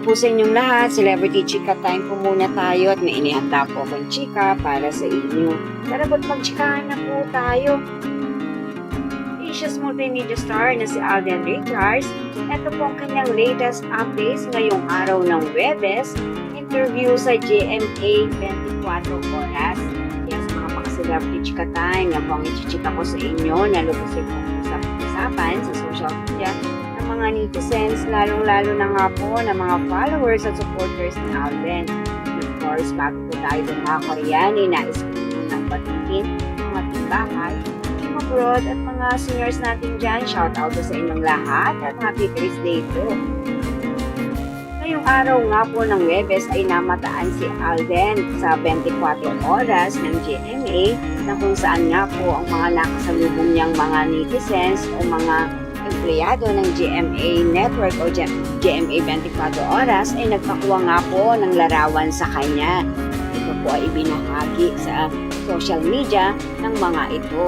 po sa inyong lahat. Celebrity Chika Time po muna tayo at may inihanda po akong chika para sa inyo. Tara po't magchikahan na po tayo. Asia's multimedia star na si Alden Richards. Ito po ang kanyang latest updates ngayong araw ng Huwebes. Interview sa GMA 24 Oras. Yes, mga paka-celebrity Chika Time. Yan po ang ichichika ko sa inyo na lubusin po usapan sa social media ng mga netizens, lalong-lalo na nga po ng mga followers at supporters ni Alden. And of course, bago po tayo ng mga Koreani, nais ko po ng batiin mga timbahay, abroad at mga seniors natin dyan. Shout out sa inyong lahat at happy Thursday po. Ngayong araw nga po ng Huwebes ay namataan si Alden sa 24 Oras ng GMA na kung saan nga po ang mga nakasalubong niyang mga netizens o mga empleyado ng GMA Network o GMA 24 Oras ay nagpakuha nga po ng larawan sa kanya. Ito po ay ibinahagi sa social media ng mga ito.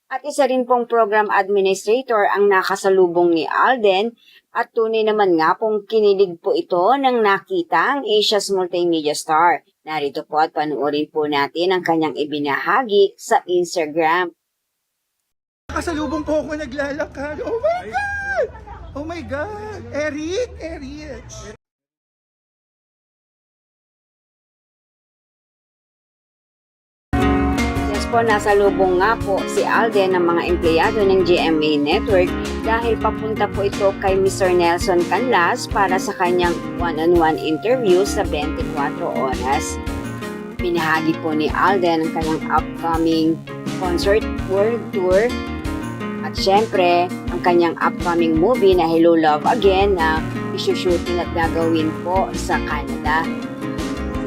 At isa rin pong program administrator ang nakasalubong ni Alden at tunay naman nga pong kinilig po ito nang nakita ang Asia's multimedia star. Narito po at panuorin po natin ang kanyang ibinahagi sa Instagram. Nakasalubong po ako naglalakad. Oh my God! Oh my God! Eric! Po, nasalubong nga po si Alden ng mga empleyado ng GMA Network dahil papunta po ito kay Mr. Nelson Canlas para sa kanyang one-on-one interview sa 24 Oras. Binahagi po ni Alden ang kanyang upcoming concert world tour at syempre ang kanyang upcoming movie na Hello Love Again na isushooting at gagawin po sa Canada.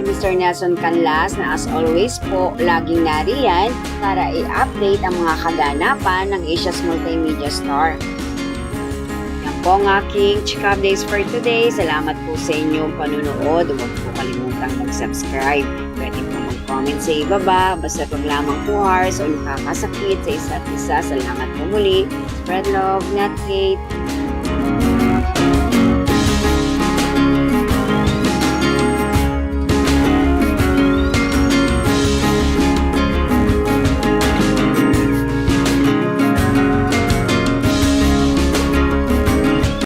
Mr. Nelson Canlas na as always po laging nariyan para i-update ang mga kaganapan ng Asia's multimedia star. Yan po ang aking chika updates for today. Salamat po sa inyong panunood. Huwag po kalimutang mag-subscribe. Pwede po mag-comment sa ibaba. Basta pag lamang po hearts o nakakasakit sa isa't isa. Salamat po muli. Spread love, not hate.